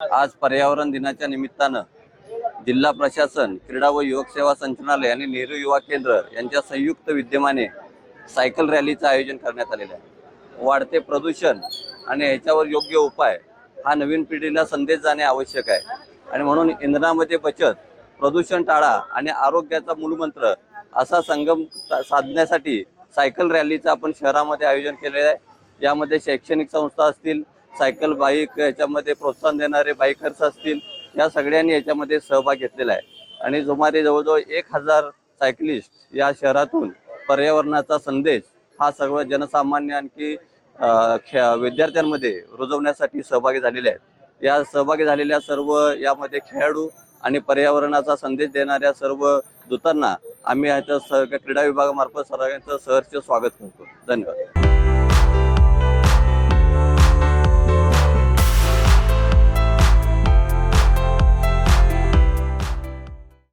आज पर्यावरण दिनाच्या निमित्तानं जिल्हा प्रशासन, क्रीडा व युवक सेवा संचालनालय आणि नेहरू युवा केंद्र यांच्या संयुक्त विद्यमाने सायकल रॅलीचं आयोजन करण्यात आलेलं आहे। वाढते प्रदूषण आणि याच्यावर योग्य उपाय हा नवीन पिढीला संदेश जाणे आवश्यक आहे आणि म्हणून इंधनामध्ये बचत, प्रदूषण टाळा आणि आरोग्याचा मूलमंत्र असा संगम साधण्यासाठी सायकल रॅलीचं आपण शहरामध्ये आयोजन केलेलं आहे। यामध्ये शैक्षणिक संस्था असतील, सायकल बाईक याच्यामध्ये प्रोत्साहन देणारे बाईकर्स असतील, या सगळ्यांनी याच्यामध्ये सहभाग घेतलेला आहे आणि सुमारे जवळजवळ 1000 सायकलिस्ट या शहरातून पर्यावरणाचा संदेश हा सर्व जनसामान्य आणखी विद्यार्थ्यांमध्ये रुजवण्यासाठी सहभागी झालेले आहेत। या सहभागी झालेल्या सर्व यामध्ये खेळाडू आणि पर्यावरणाचा संदेश देणाऱ्या सर्व दूतांना आम्ही याच्या क्रीडा विभागामार्फत सर्वांचं सहर्ष स्वागत करतो। धन्यवाद।